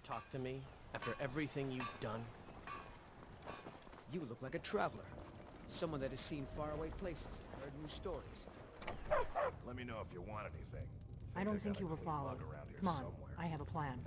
talk to me after everything you've done? You look like a traveler. Someone that has seen faraway places and heard new stories. Let me know if you want anything. I don't think got you a were clean mug followed. around here Come on, somewhere. I have a plan.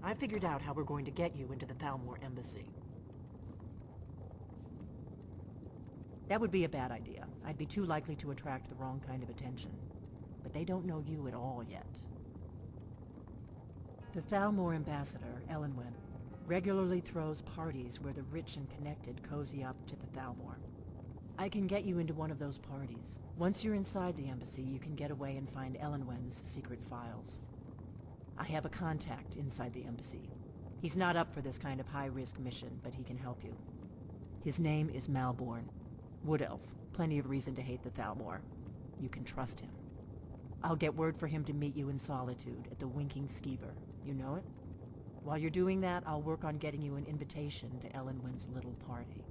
I figured out how we're going to get you into the Thalmor embassy. That would be a bad idea. I'd be too likely to attract the wrong kind of attention. But they don't know you at all yet. The Thalmor ambassador, Elenwen, regularly throws parties where the rich and connected cozy up to the Thalmor. I can get you into one of those parties. Once you're inside the embassy, you can get away and find Elenwen's secret files. I have a contact inside the embassy. He's not up for this kind of high-risk mission, but he can help you. His name is Malborn. Wood Elf. Plenty of reason to hate the Thalmor. You can trust him. I'll get word for him to meet you in Solitude at the Winking Skeever. You know it? While you're doing that, I'll work on getting you an invitation to Elenwen's little party.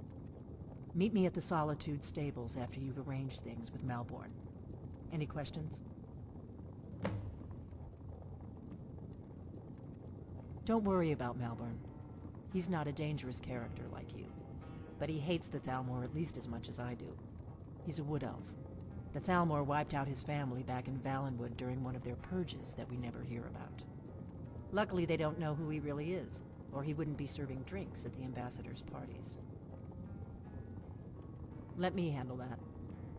Meet me at the Solitude stables after you've arranged things with Malborn. Any questions? Don't worry about Malborn. He's not a dangerous character like you. But he hates the Thalmor at least as much as I do. He's a wood elf. The Thalmor wiped out his family back in Valenwood during one of their purges that we never hear about. Luckily they don't know who he really is, or he wouldn't be serving drinks at the ambassador's parties. Let me handle that.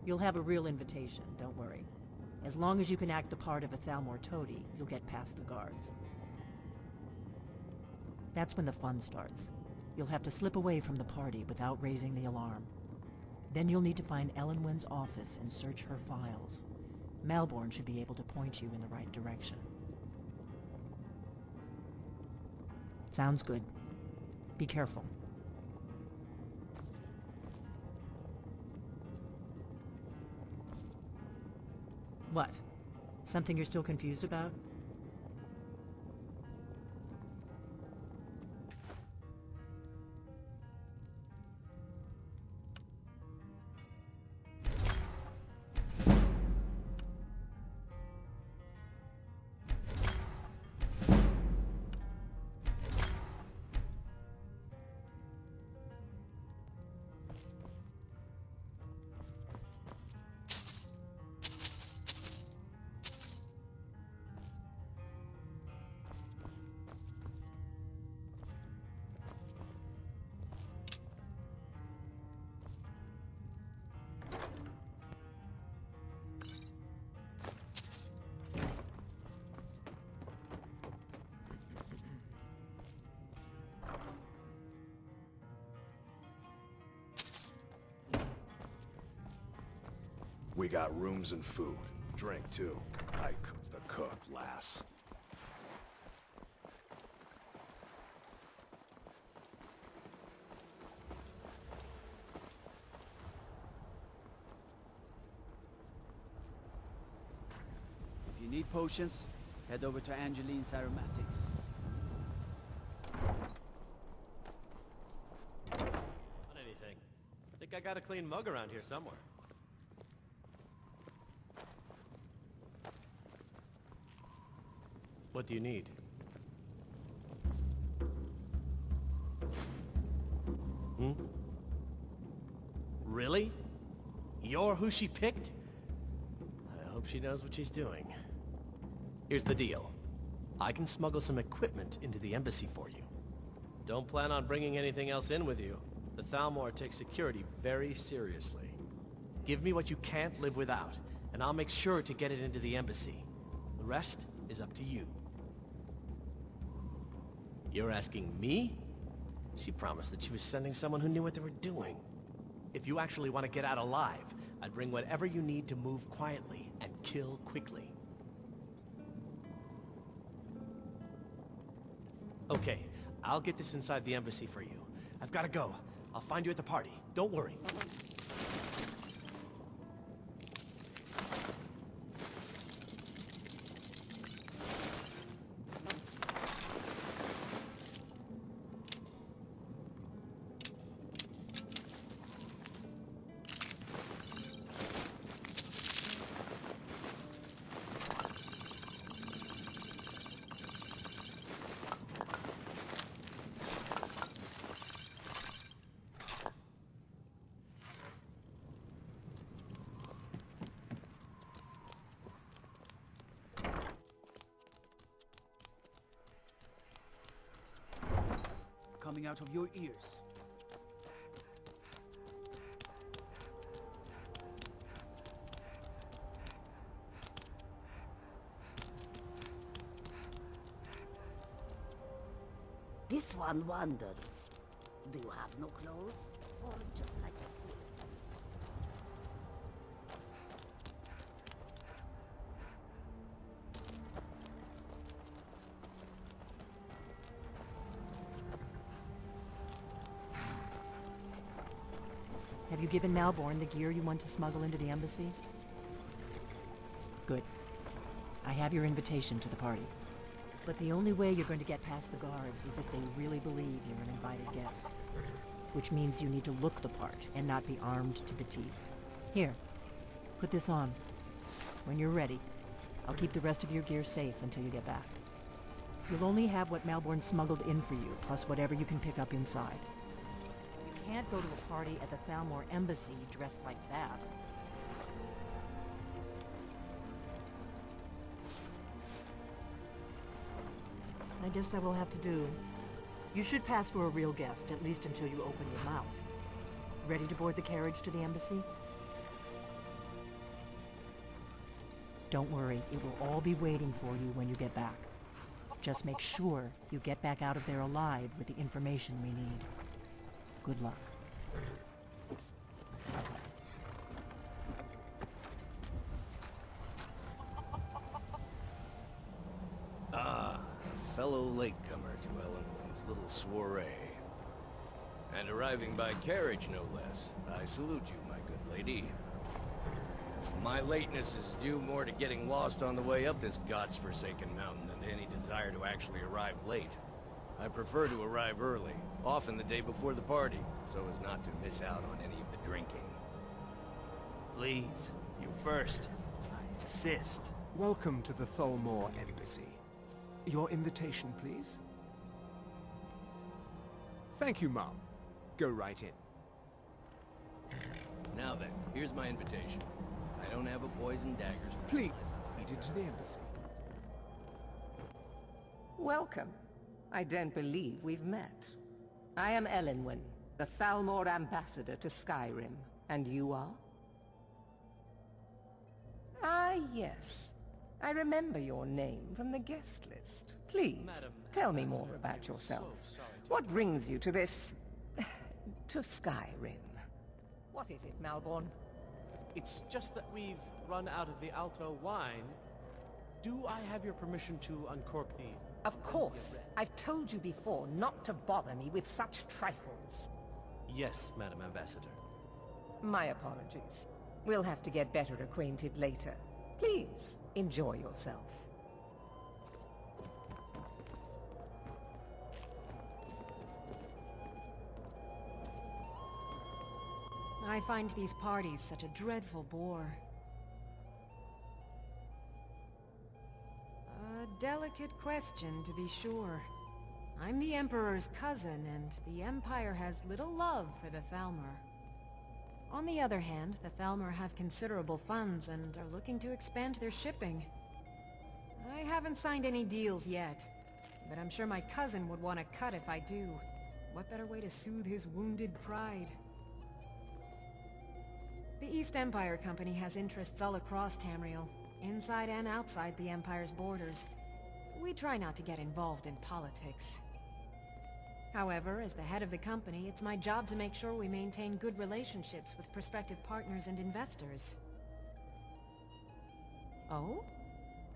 You'll have a real invitation, don't worry. As long as you can act the part of a Thalmor toady, you'll get past the guards. That's when the fun starts. You'll have to slip away from the party without raising the alarm. Then you'll need to find Elenwen's office and search her files. Malborn should be able to point you in the right direction. Sounds good. Be careful. What? Something you're still confused about? We got rooms and food. Drink, too. I cooked the cook, lass. If you need potions, head over to Angeline's Aromatics. Not anything. I think I got a clean mug around here somewhere. What do you need? Really? You're who she picked? I hope she knows what she's doing. Here's the deal. I can smuggle some equipment into the embassy for you. Don't plan on bringing anything else in with you. The Thalmor takes security very seriously. Give me what you can't live without, and I'll make sure to get it into the embassy. The rest is up to you. You're asking me? She promised that she was sending someone who knew what they were doing. If you actually want to get out alive, I'd bring whatever you need to move quietly and kill quickly. Okay, I'll get this inside the embassy for you. I've got to go. I'll find you at the party. Don't worry. coming out of your ears. This one wonders, do you have no clothes? Or just like a fool? Have you given Malborn the gear you want to smuggle into the embassy? Good. I have your invitation to the party. But the only way you're going to get past the guards is if they really believe you're an invited guest. Which means you need to look the part and not be armed to the teeth. Here, put this on. When you're ready, I'll keep the rest of your gear safe until you get back. You'll only have what Malborn smuggled in for you, plus whatever you can pick up inside. You can't go to a party at the Thalmor embassy dressed like that. I guess that will have to do. You should pass for a real guest, at least until you open your mouth. Ready to board the carriage to the embassy? Don't worry, it will all be waiting for you when you get back. Just make sure you get back out of there alive with the information we need. Good luck. Fellow latecomer to Ellenwood's little soiree. And arriving by carriage, no less. I salute you, my good lady. My lateness is due more to getting lost on the way up this god's-forsaken mountain than to any desire to actually arrive late. I prefer to arrive early, often the day before the party, so as not to miss out on any of the drinking. Please, you first. I insist. Welcome to the Thalmor Embassy. Your invitation, please? Thank you, Mom. Go right in. Now then, here's my invitation. I don't have a poison daggers. Please, lead it to the embassy. Welcome. I don't believe we've met. I am Elenwen, the Thalmor ambassador to Skyrim. And you are? Ah, yes. I remember your name from the guest list. Please, tell me more about yourself. What brings you to this... to Skyrim? What is it, Malborn? It's just that we've run out of the Alto wine. Do I have your permission to uncork the... Of course. I've told you before not to bother me with such trifles. Yes, Madam Ambassador. My apologies. We'll have to get better acquainted later. Please, enjoy yourself. I find these parties such a dreadful bore. A delicate question, to be sure. I'm the Emperor's cousin, and the Empire has little love for the Thalmor. On the other hand, the Thalmor have considerable funds and are looking to expand their shipping. I haven't signed any deals yet, but I'm sure my cousin would want a cut if I do. What better way to soothe his wounded pride? The East Empire Company has interests all across Tamriel, inside and outside the Empire's borders. We try not to get involved in politics. However, as the head of the company, it's my job to make sure we maintain good relationships with prospective partners and investors. Oh?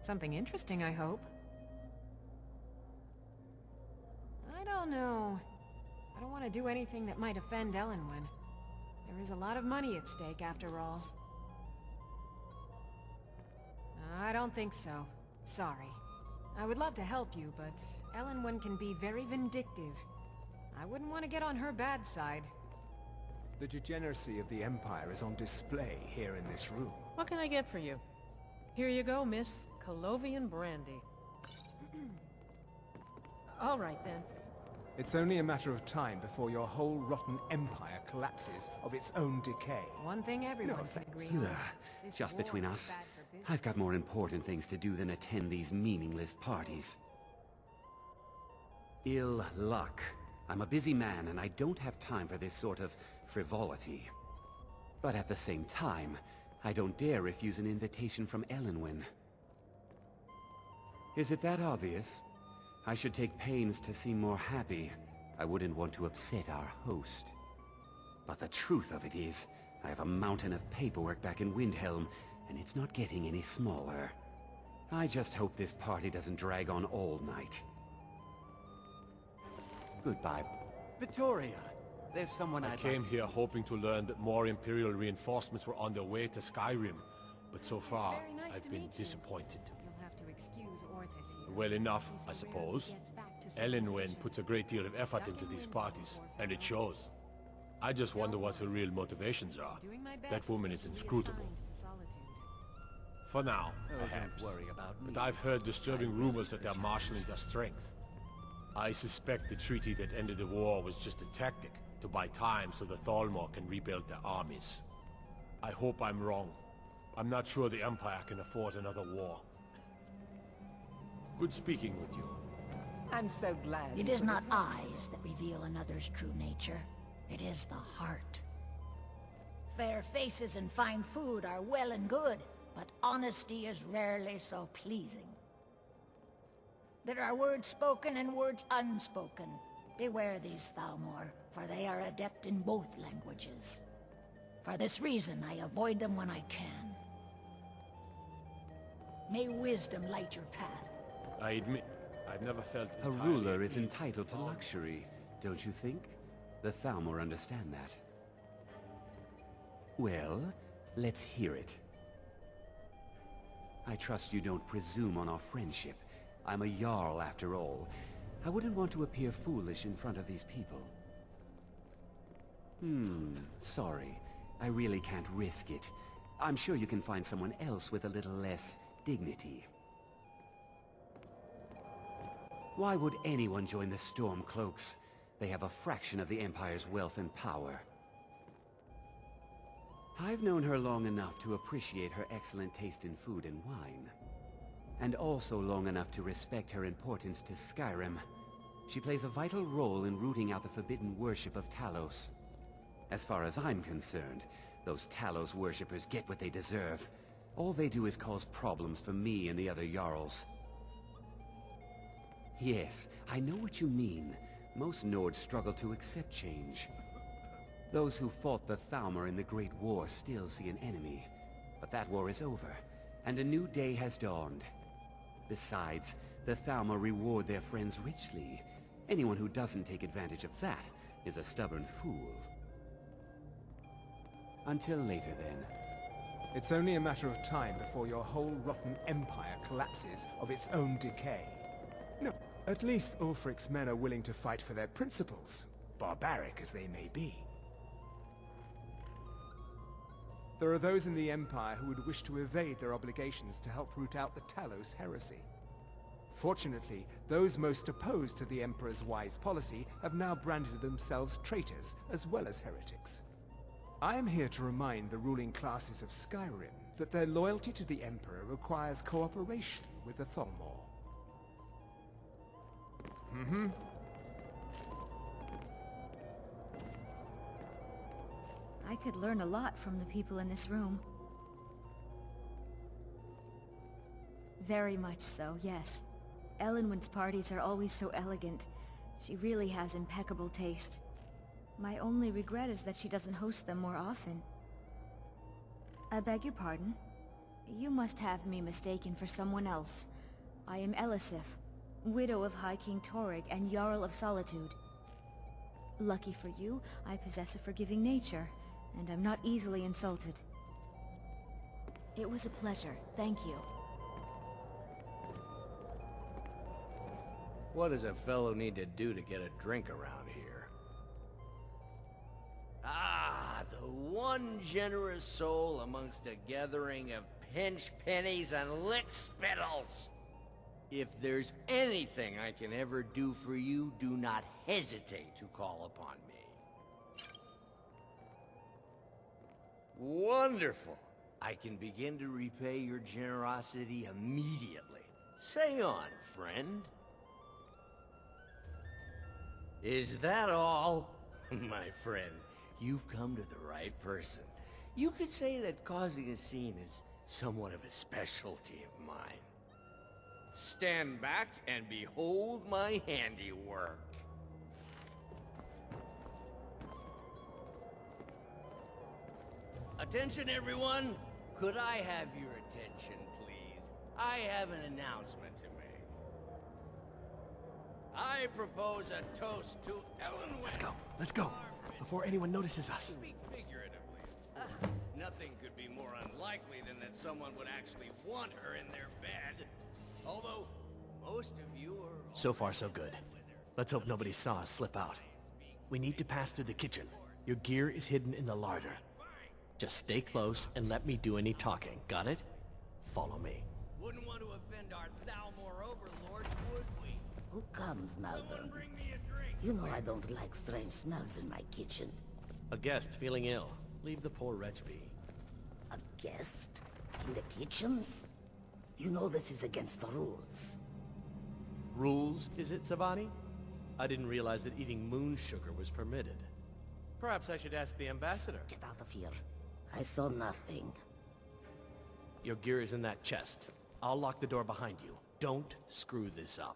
Something interesting, I hope. I don't know. I don't want to do anything that might offend Elenwen. There is a lot of money at stake, after all. I don't think so. Sorry. I would love to help you, but Elenwen can be very vindictive. I wouldn't want to get on her bad side. The degeneracy of the Empire is on display here in this room. What can I get for you? Here you go, miss. Colovian brandy. All right, then. It's only a matter of time before your whole rotten empire collapses of its own decay. One thing everyone can agree on. This Just war between is us, bad for business. I've got more important things to do than attend these meaningless parties. Ill luck I'm a busy man and I don't have time for this sort of frivolity. But at the same time, I don't dare refuse an invitation from Elenwen. Is it that obvious? I should take pains to seem more happy. I wouldn't want to upset our host. But the truth of it is, I have a mountain of paperwork back in Windhelm, and it's not getting any smaller. I just hope this party doesn't drag on all night. Goodbye. Vittoria, there's someone I I'd came like... here hoping to learn that more Imperial reinforcements were on their way to Skyrim, but so far, very nice I've to been meet you. disappointed. You'll have to excuse Orthus here. Well enough, He so I rarely suppose. gets back to Elenwen civilization. puts a great deal of effort Stuck into in these Windhelm parties, before and it farewell. shows. I just wonder what her real motivations are. Doing my That best woman to is be inscrutable. assigned to solitude. For now, Oh, perhaps. don't worry about me. But I've heard disturbing rumors that they're marshalling their strength. I suspect the treaty that ended the war was just a tactic to buy time so the Thalmor can rebuild their armies. I hope I'm wrong. I'm not sure the Empire can afford another war. Good speaking with you. I'm so glad. It you is could not attend. eyes that reveal another's true nature. It is the heart. Fair faces and fine food are well and good, but honesty is rarely so pleasing. There are words spoken and words unspoken. Beware these Thalmor, for they are adept in both languages. For this reason, I avoid them when I can. May wisdom light your path. I admit, I've never felt A entirely ruler is at ease entitled to with luxury, don't you think? The Thalmor understand that. Well, let's hear it. I trust you don't presume on our friendship. I'm a Jarl after all. I wouldn't want to appear foolish in front of these people. Sorry. I really can't risk it. I'm sure you can find someone else with a little less dignity. Why would anyone join the Stormcloaks? They have a fraction of the Empire's wealth and power. I've known her long enough to appreciate her excellent taste in food and wine. And also long enough to respect her importance to Skyrim. She plays a vital role in rooting out the forbidden worship of Talos. As far as I'm concerned, those Talos worshippers get what they deserve. All they do is cause problems for me and the other Jarls. Yes, I know what you mean. Most Nords struggle to accept change. Those who fought the Thalmor in the Great War still see an enemy. But that war is over, and a new day has dawned. Besides, the Thalmor reward their friends richly. Anyone who doesn't take advantage of that is a stubborn fool. Until later, then. It's only a matter of time before your whole rotten empire collapses of its own decay. No, at least Ulfric's men are willing to fight for their principles, barbaric as they may be. There are those in the Empire who would wish to evade their obligations to help root out the Talos heresy. Fortunately, those most opposed to the Emperor's wise policy have now branded themselves traitors as well as heretics. I am here to remind the ruling classes of Skyrim that their loyalty to the Emperor requires cooperation with the Thalmor. I could learn a lot from the people in this room. Very much so, yes. Elenwen's parties are always so elegant. She really has impeccable taste. My only regret is that she doesn't host them more often. I beg your pardon? You must have me mistaken for someone else. I am Elisif, widow of High King Torrig and Jarl of Solitude. Lucky for you, I possess a forgiving nature, and I'm not easily insulted. It was a pleasure, thank you. What does a fellow need to do to get a drink around here? Ah, the one generous soul amongst a gathering of pinch pennies and lick spittles. If there's anything I can ever do for you, do not hesitate to call upon me. Wonderful. I can begin to repay your generosity immediately. Say on, friend. Is that all? My friend, you've come to the right person. You could say that causing a scene is somewhat of a specialty of mine. Stand back and behold my handiwork. Attention, everyone! Could I have your attention, please? I have an announcement to make. I propose a toast to Elenwen. Let's go, before anyone notices us. Speak figuratively. Nothing could be more unlikely than that someone would actually want her in their bed. Although, most of you are... So far, so good. Let's hope nobody saw us slip out. We need to pass through the kitchen. Your gear is hidden in the larder. Just stay close and let me do any talking. Got it? Follow me. Wouldn't want to offend our Thalmor overlord, would we? Who comes, Malvern? Someone bring me a drink. You know I don't like strange smells in my kitchen. A guest feeling ill. Leave the poor wretch be. A guest? In the kitchens? You know this is against the rules. Rules, is it, Savani? I didn't realize that eating moon sugar was permitted. Perhaps I should ask the ambassador. Get out of here. I saw nothing. Your gear is in that chest. I'll lock the door behind you. Don't screw this up.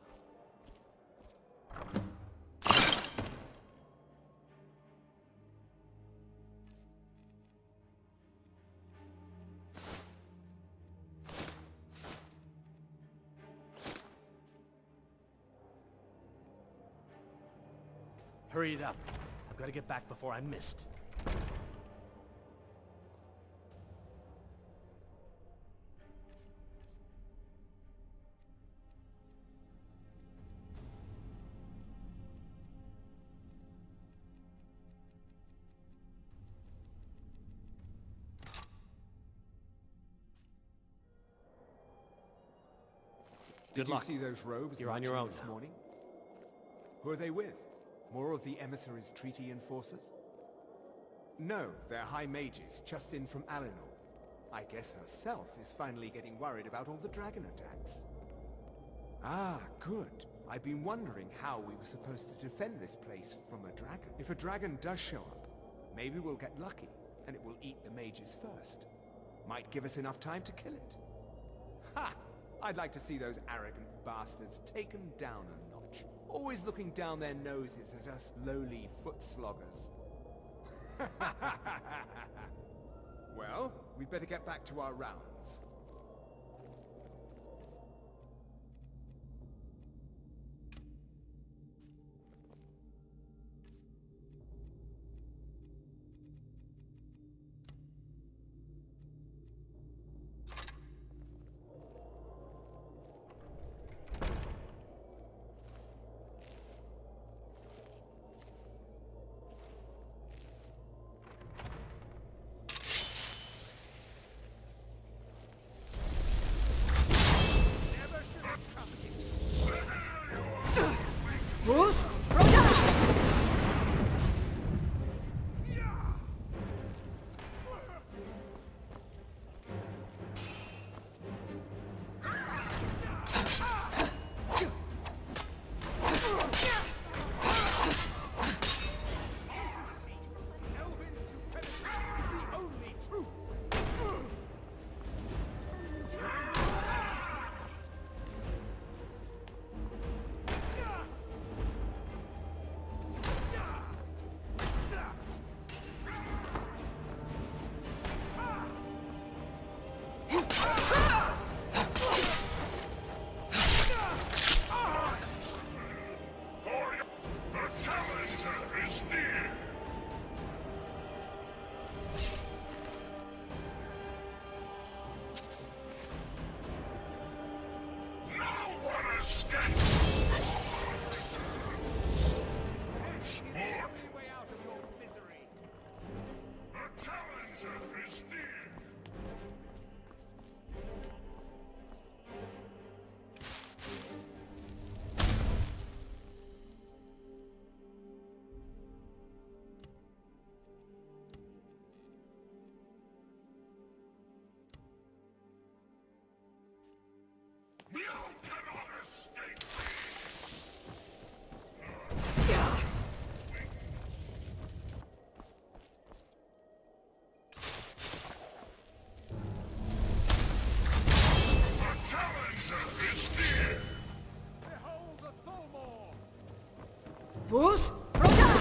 Hurry it up. I've got to get back before I'm missed. Good luck. Did you see those robes? You're on your marching own this now. morning? Who are they with? More of the emissaries' treaty enforcers? No, they're high mages, just in from Alinor. I guess herself is finally getting worried about all the dragon attacks. Ah, good. I've been wondering how we were supposed to defend this place from a dragon. If a dragon does show up, maybe we'll get lucky, and it will eat the mages first. Might give us enough time to kill it. Ha! I'd like to see those arrogant bastards taken down a notch. Always looking down their noses at us lowly foot sloggers. Well, we'd better get back to our rounds. Bruce? Rhoda! Bruce, Roda!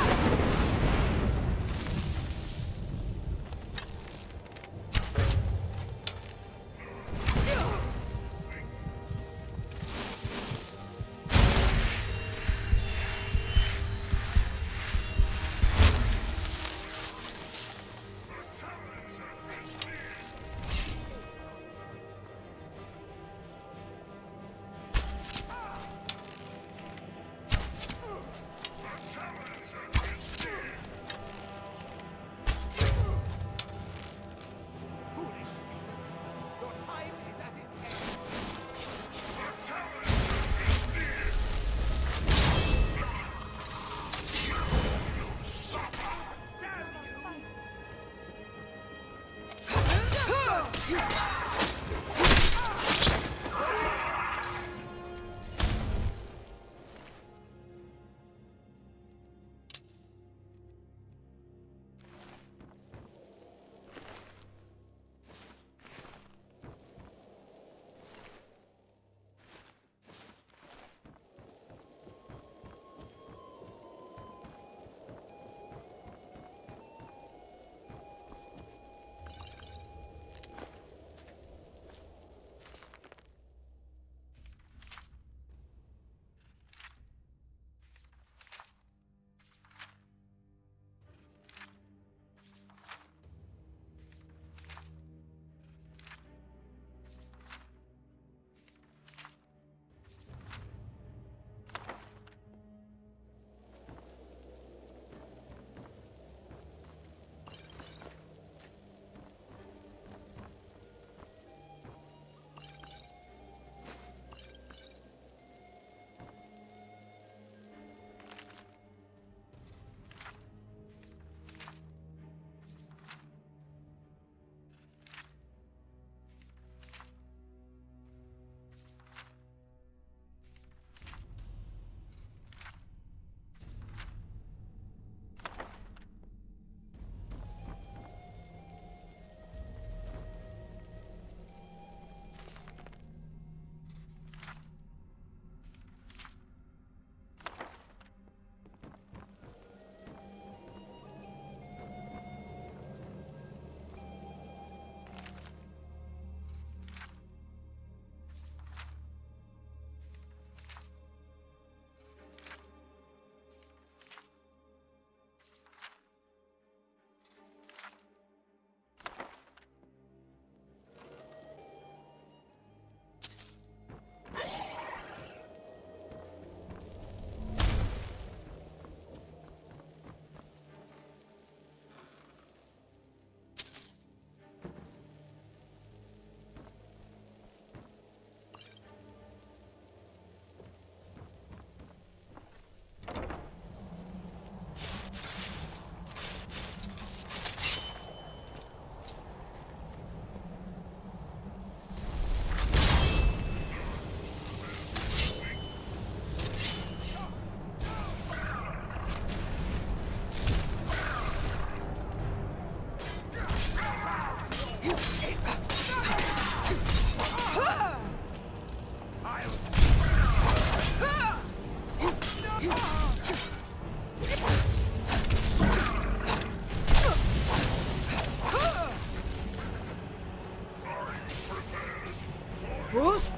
Bruce,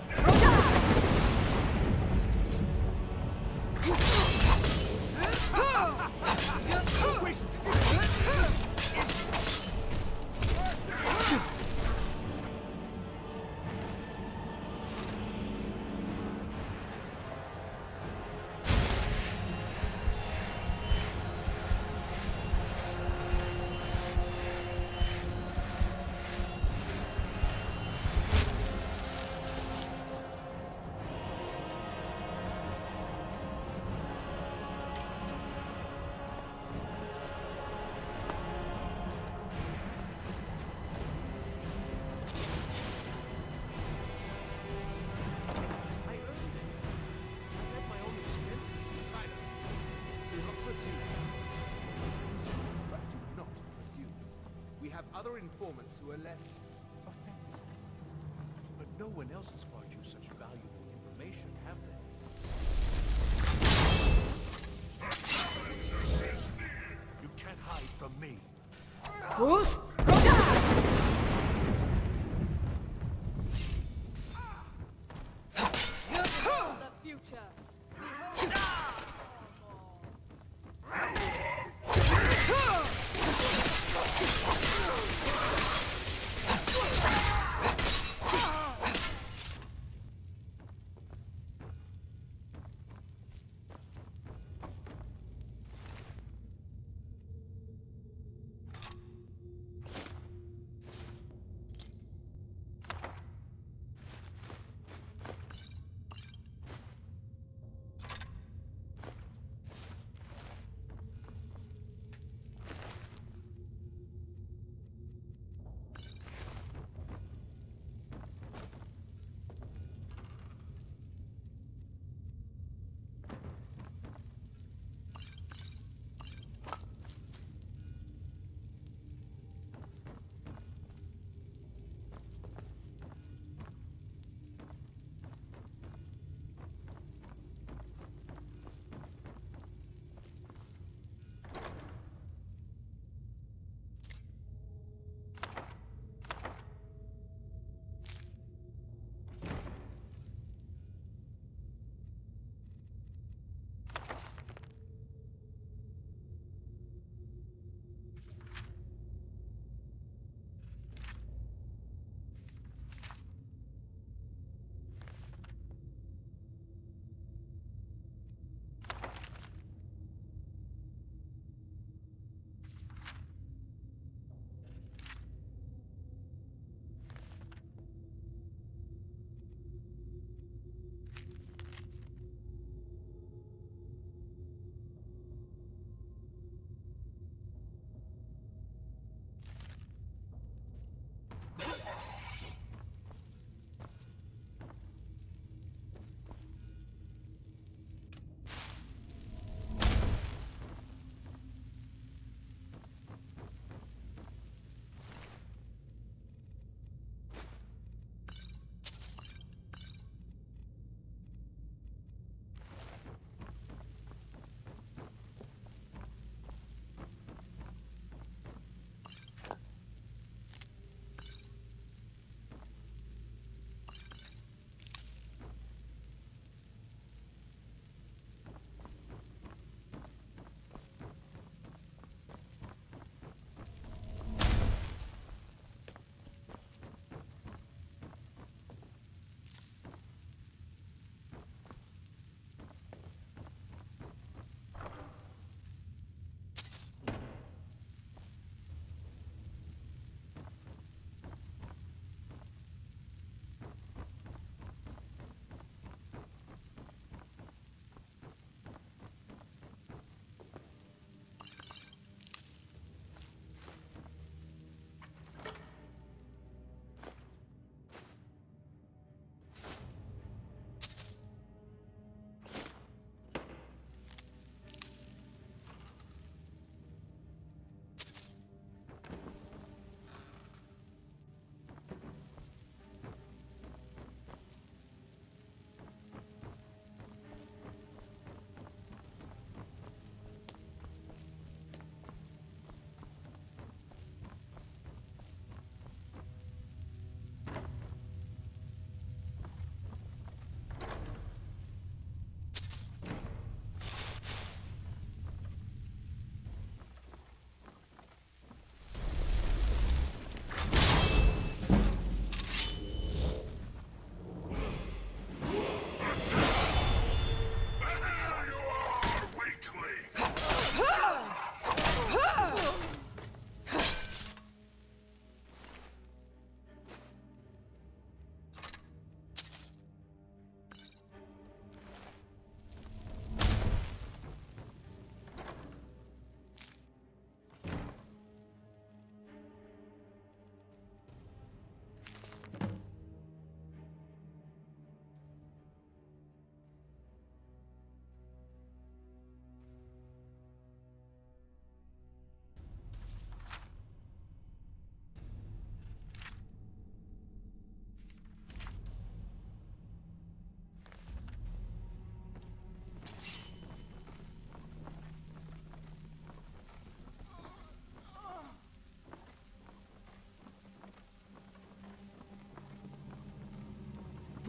other informants who are less offensive. But no one else has brought you such valuable information, have they? Who's? Roda! The future.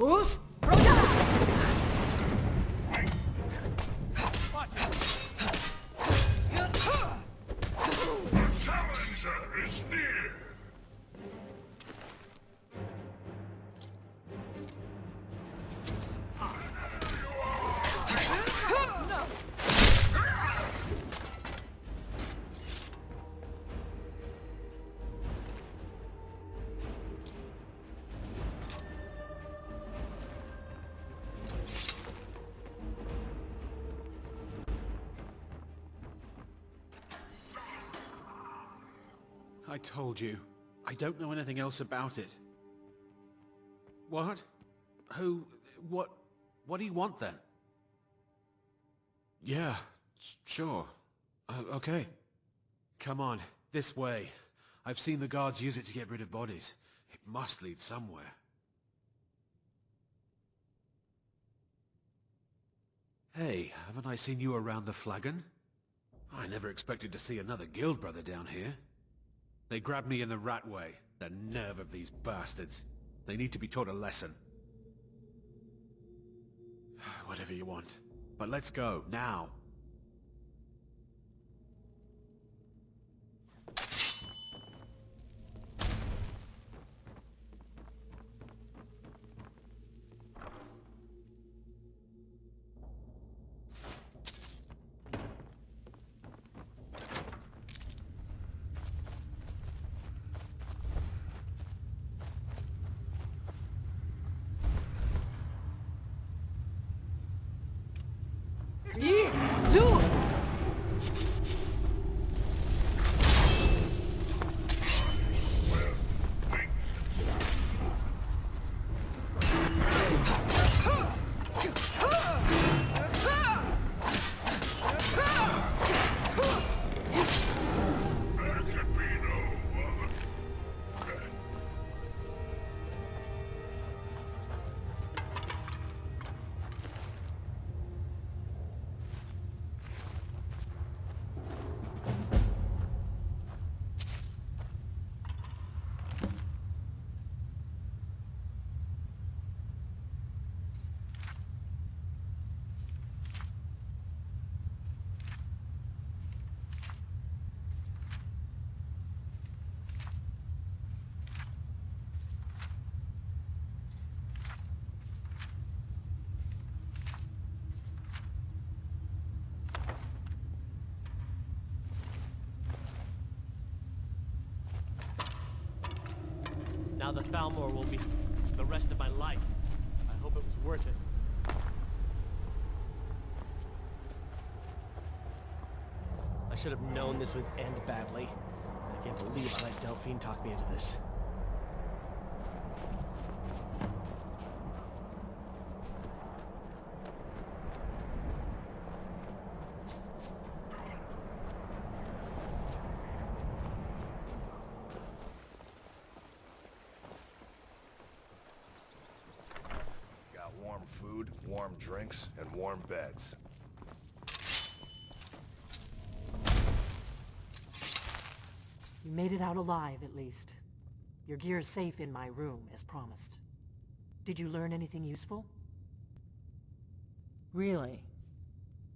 Fus, Roda! Watch it! The challenger is near! I told you. I don't know anything else about it. What? Who? What do you want then? Yeah, sure. Okay. Come on, this way. I've seen the guards use it to get rid of bodies. It must lead somewhere. Hey, haven't I seen you around the flagon? I never expected to see another guild brother down here. They grabbed me in the rat way. The nerve of these bastards. They need to be taught a lesson. Whatever you want. But let's go, now. Now the Thalmor will be the rest of my life. I hope it was worth it. I should have known this would end badly. I can't believe I let Delphine talk me into this. Warm food, warm drinks, and warm beds. You made it out alive, at least. Your gear's safe in my room, as promised. Did you learn anything useful? Really?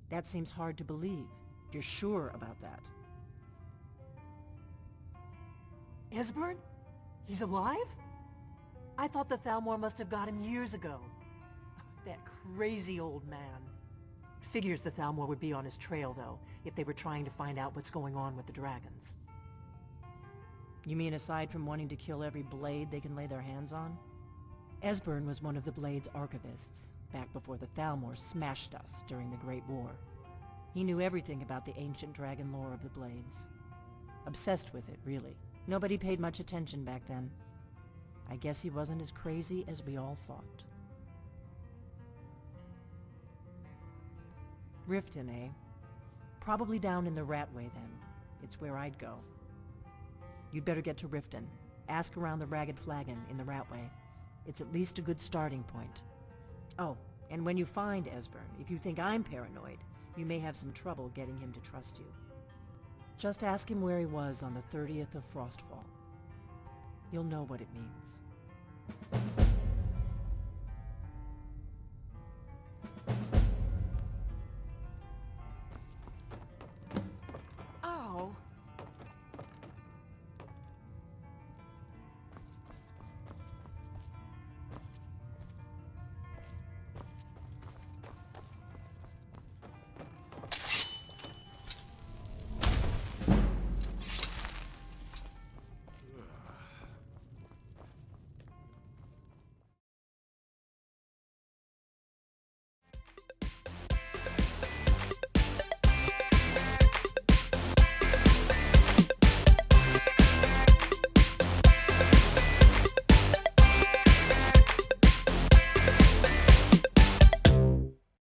That seems hard to believe. You're sure about that? Esbern? He's alive? I thought the Thalmor must have got him years ago. That crazy old man. Figures the Thalmor would be on his trail, though, if they were trying to find out what's going on with the dragons. You mean aside from wanting to kill every blade they can lay their hands on? Esbern was one of the Blade's archivists, back before the Thalmor smashed us during the Great War. He knew everything about the ancient dragon lore of the Blades. Obsessed with it, really. Nobody paid much attention back then. I guess he wasn't as crazy as we all thought. Riften, eh? Probably down in the Ratway, then. It's where I'd go. You'd better get to Riften. Ask around the Ragged Flagon in the Ratway. It's at least a good starting point. Oh, and when you find Esbern, if you think I'm paranoid, you may have some trouble getting him to trust you. Just ask him where he was on the 30th of Frostfall. You'll know what it means.